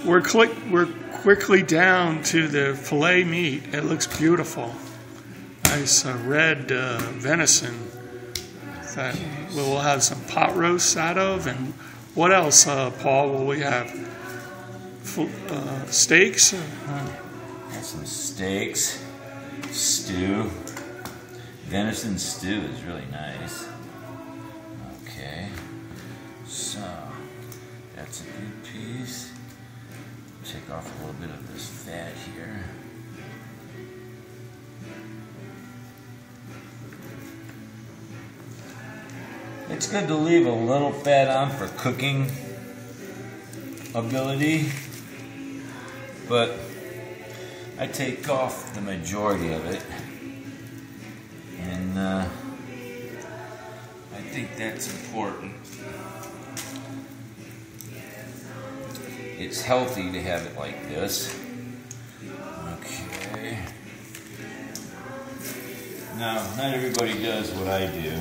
We're quickly down to the filet meat. It looks beautiful. Nice red venison that we'll have some pot roasts out of. And what else, Paul, will we have? Steaks? Got some steaks, stew. Venison stew is really nice. Okay, so that's a good piece. Take off a little bit of this fat here. It's good to leave a little fat on for cooking ability, but I take off the majority of it, and I think that's important. It's healthy to have it like this. Okay. Now, not everybody does what I do.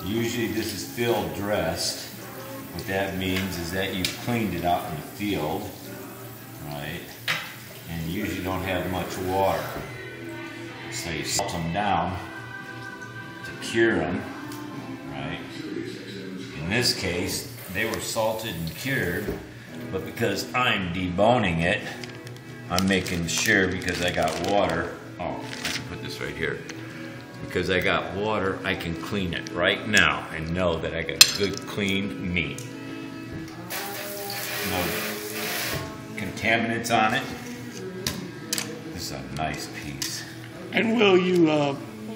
Usually this is field dressed. What that means is that you've cleaned it out in the field, right? And you usually don't have much water. So you salt them down to cure them, right? In this case, they were salted and cured, but because I'm deboning it, I'm making sure, because I got water. Oh, I can put this right here. Because I got water, I can clean it right now and know that I got good, clean meat. No contaminants on it. This is a nice piece. And will you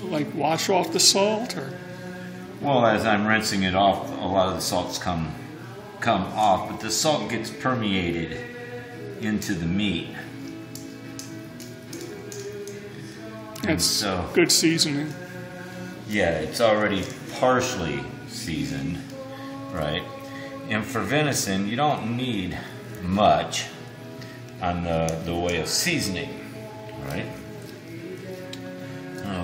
like wash off the salt, or? Well, as I'm rinsing it off, a lot of the salts come off, but the salt gets permeated into the meat. That's so good seasoning. Yeah, it's already partially seasoned, right? And for venison, you don't need much on the way of seasoning, right?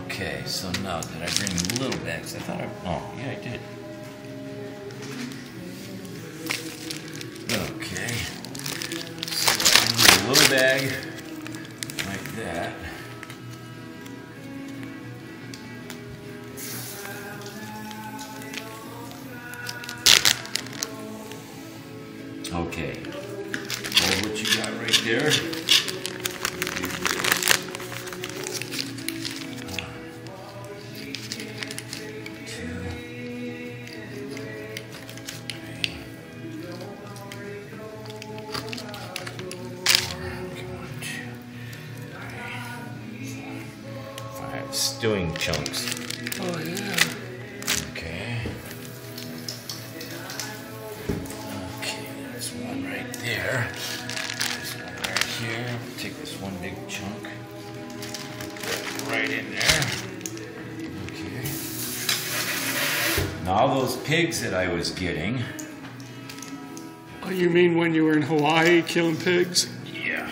Okay, so now did I bring little bags? I thought oh, yeah, I did. Okay, so I need a little bag like that. Okay, well, what you got right there? 5 stewing chunks. Oh yeah. Okay. There. This one right here. Take this one big chunk. Put that right in there. Okay. Now all those pigs that I was getting. Oh, you mean when you were in Hawaii killing pigs? Yeah.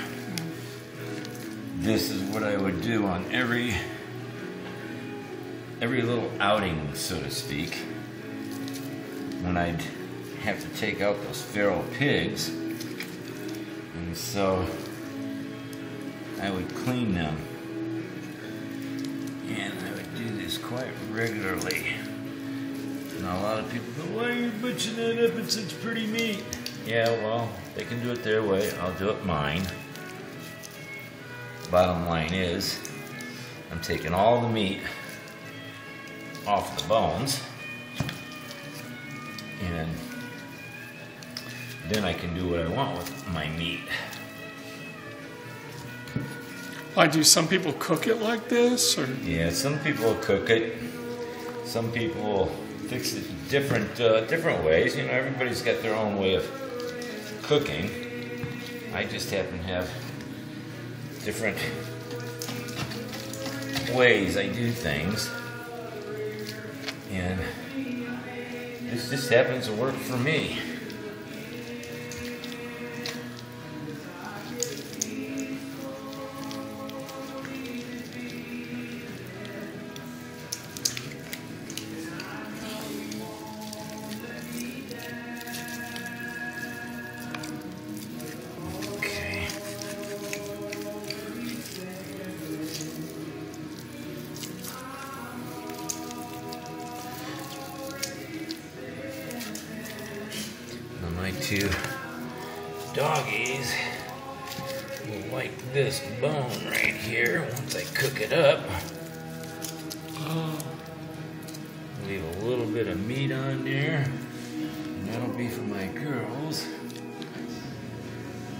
This is what I would do on every little outing, so to speak. When I'd have to take out those feral pigs. And so I would clean them, and I would do this quite regularly. Now a lot of people go, why are you butchering that up in such pretty meat? Yeah, well, they can do it their way, I'll do it mine. Bottom line is, I'm taking all the meat off the bones, and then I can do what I want with my meat. Why do some people cook it like this, or? Yeah, some people cook it. Some people fix it different ways. You know, everybody's got their own way of cooking. I just happen to have different ways I do things, and this just happens to work for me. to doggies will like this bone right here once I cook it up. Leave a little bit of meat on there, and that'll be for my girls.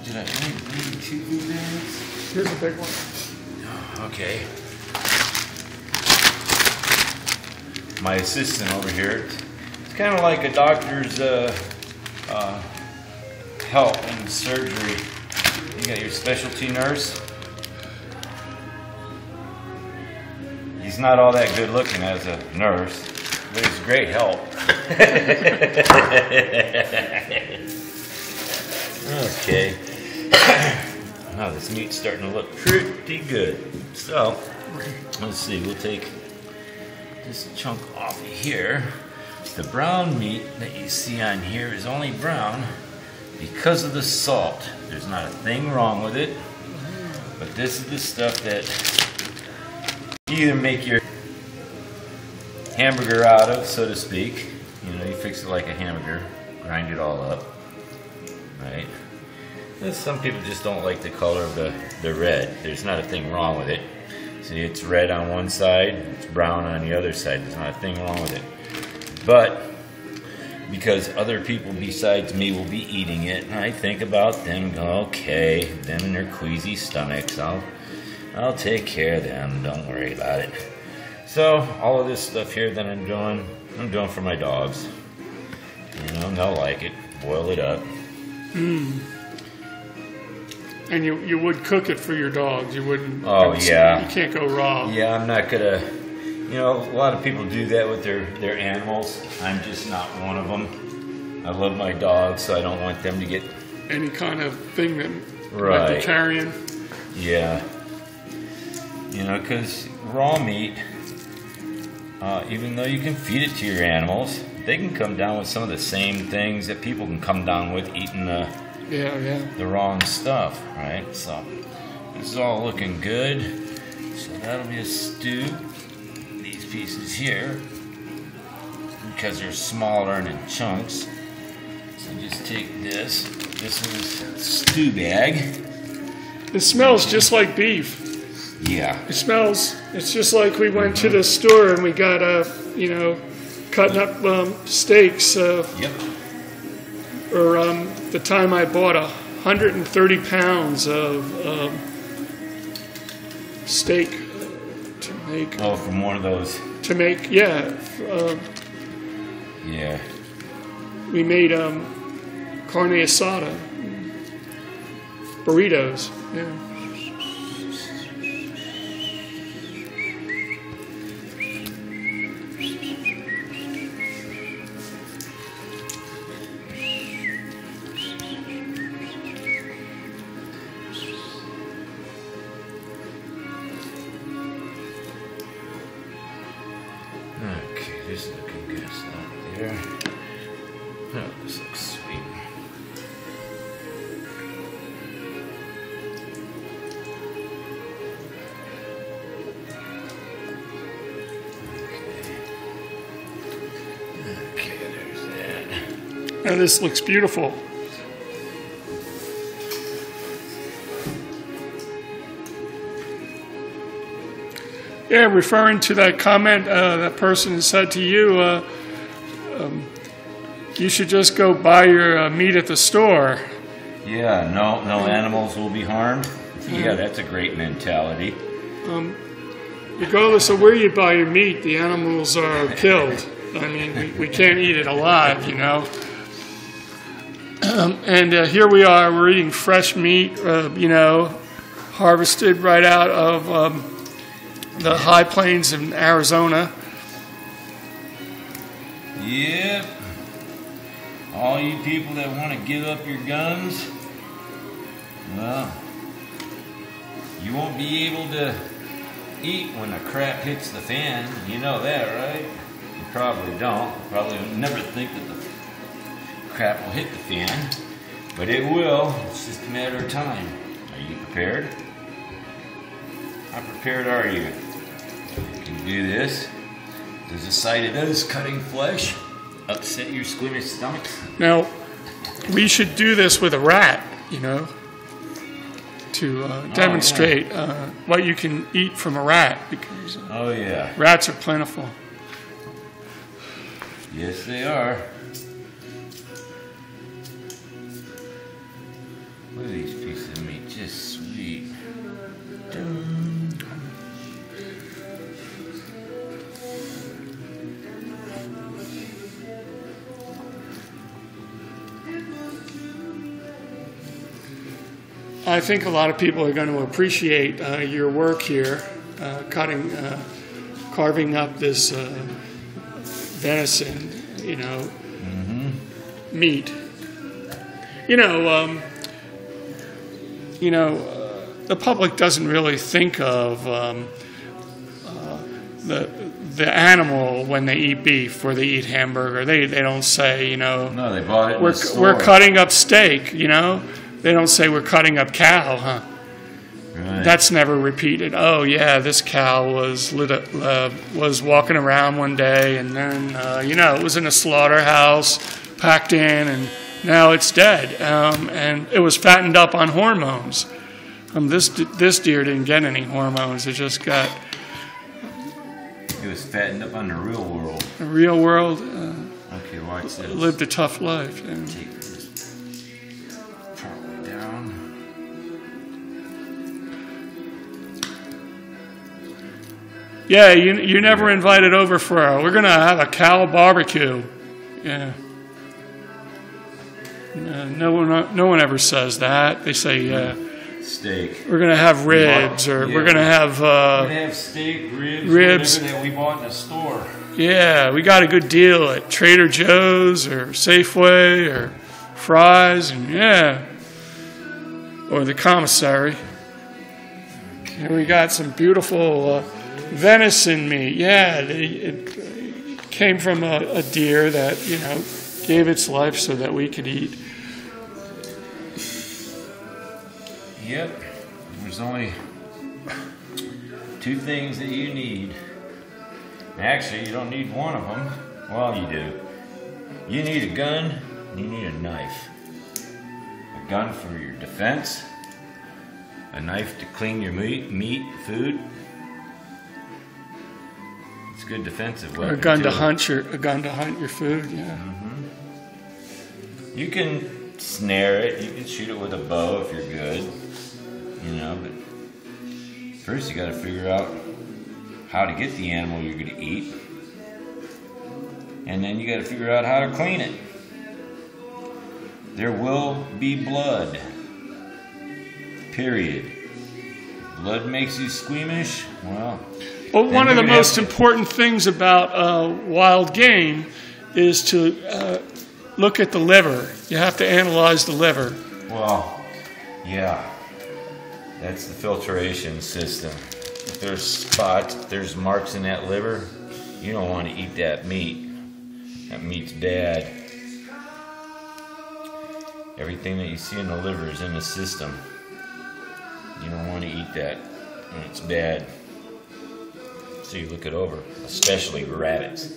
Did I only bring 2 food bags? Here's a big one. Okay. My assistant over here, it's kind of like a doctor's help in surgery. You got your specialty nurse. He's not all that good looking as a nurse, but he's great help. Okay. Now this meat's starting to look pretty good. So, let's see, we'll take this chunk off of here. The brown meat that you see on here is only brown because of the salt. There's not a thing wrong with it, but this is the stuff that you either make your hamburger out of, so to speak. You know, you fix it like a hamburger, grind it all up, right? And some people just don't like the color of the red. There's not a thing wrong with it. See, it's red on one side, it's brown on the other side. There's not a thing wrong with it. But because other people besides me will be eating it, I think about them, go, okay, them and their queasy stomachs, I'll take care of them, don't worry about it. So all of this stuff here that I'm doing for my dogs. You know, they'll like it, boil it up. And you would cook it for your dogs. You wouldn't. Oh, yeah. You can't go raw. Yeah, I'm not gonna. You know, a lot of people do that with their animals. I'm just not one of them. I love my dogs, so I don't want them to get any kind of thing that right. might be carrying. Yeah. You know, because raw meat, even though you can feed it to your animals, they can come down with some of the same things that people can come down with eating the wrong stuff, right? So this is all looking good. So that'll be a stew. These pieces here, because they're smaller and in chunks. So just take this. This is stew bag. It smells just like beef. Yeah. It smells. It's just like we went to the store and we got cutting up steaks. Yep. Or the time I bought 130 pounds of steak to make. Oh, from one of those. To make, yeah. Yeah. We made carne asada, burritos. Yeah. Okay, this is looking good stuff there. Oh, this looks sweet. Okay, there's that. Now this looks beautiful. Yeah, referring to that comment that person said to you, you should just go buy your meat at the store. Yeah, no animals will be harmed. Yeah, that's a great mentality. Regardless of where you buy your meat, the animals are killed. I mean, we can't eat it alive, you know. And here we are, we're eating fresh meat, harvested right out of the high plains in Arizona. Yep. All you people that want to give up your guns, well, you won't be able to eat when the crap hits the fan. You know that, right? You probably don't. You probably never think that the crap will hit the fan, but it will. It's just a matter of time. Are you prepared? How prepared are you? Can you do this? Does the sight of this cutting flesh upset your squeamish stomachs? Now, We should do this with a rat, to demonstrate what you can eat from a rat, because oh yeah, rats are plentiful. Yes, they are. Look at these pieces of meat, just sweet. I think a lot of people are going to appreciate your work here, carving up this venison, meat. The public doesn't really think of the animal when they eat beef or they eat hamburger. They don't say, No, they bought it in the store. We're cutting up steak, They don't say we're cutting up cow, huh? Right. That's never repeated. Oh yeah, this cow was walking around one day, and then it was in a slaughterhouse, packed in, and now it's dead. And it was fattened up on hormones. This deer didn't get any hormones. It just got. It was fattened up on the real world. The real world. Okay, watch this. Lived a tough life. And, take this probably down. Yeah, you're never invited over we're going to have a cow barbecue. Yeah. No one ever says that. They say steak. We're going to have ribs, or we're going to have steak, ribs whatever that we bought in the store. Yeah, we got a good deal at Trader Joe's or Safeway or Fry's, and or the commissary. Here we got some beautiful venison meat. Yeah, it came from a deer that gave its life so that we could eat. Yep. There's only 2 things that you need. Actually, you don't need one of them. Well, you do. You need a gun, and you need a knife. A gun for your defense, a knife to clean your meat, food. It's a good defensive weapon. A gun to hunt your food. Yeah. Mm-hmm. You can snare it. You can shoot it with a bow if you're good. But first you got to figure out how to get the animal you're going to eat, and then you got to figure out how to clean it. There will be blood. Period. Blood makes you squeamish. Well, one of the most important things about wild game is to look at the liver. You have to analyze the liver. Well, yeah. That's the filtration system. If there's spots, if there's marks in that liver, you don't want to eat that meat. That meat's bad. Everything that you see in the liver is in the system. You don't want to eat that. It's bad. So you look it over, especially rabbits.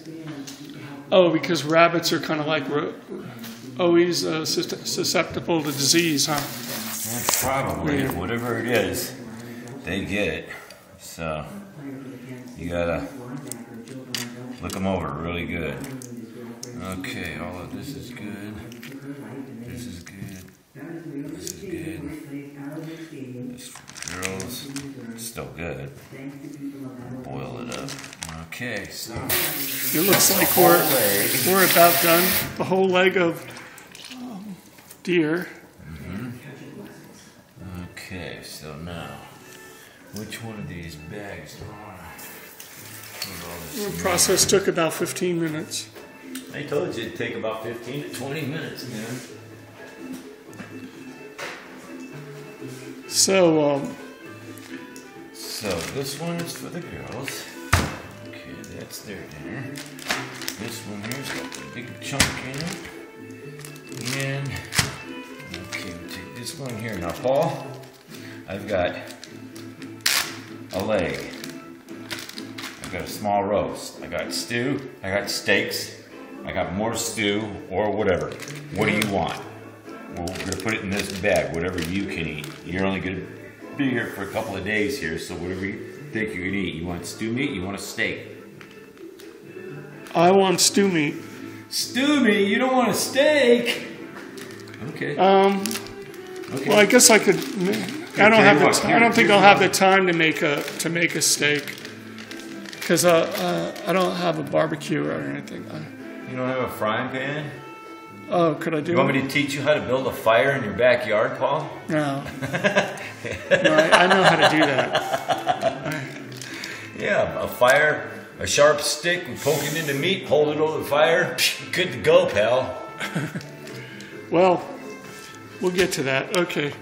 Oh, because rabbits are kind of like always susceptible to disease, huh? Well, probably. Yeah. Whatever it is, they get it. So you gotta look them over really good. Okay, all of this is good. This is good. This is good. This girls, still good. Boil it up. Okay, so it looks like we're about done. The whole leg of deer. Mm-hmm. Okay, so now, which one of these bags do I want to? The process took about 15 minutes. I told you it'd take about 15 to 20 minutes, man. So this one is for the girls. Okay, that's their dinner. This one here's got the big chunk in it. And, okay, we'll take this one here. Now, Paul, I've got a leg. I've got a small roast. I got stew. I got steaks. I got more stew or whatever. What do you want? Well, we're gonna put it in this bag, whatever you can eat. You're only gonna be here for a couple of days here, so whatever you think you can eat. You want stew meat? You want a steak? I want stew meat. Stew meat? You don't want a steak? Okay. Okay. Well, I guess I could. I don't think I'll have the time to make a steak because I don't have a barbecue or anything. You don't have a frying pan? Oh, could I do it? You want me to teach you how to build a fire in your backyard, Paul? No. No, I know how to do that. Yeah, a fire, a sharp stick, poke it into meat, hold it over the fire, good to go, pal. Well, we'll get to that. Okay.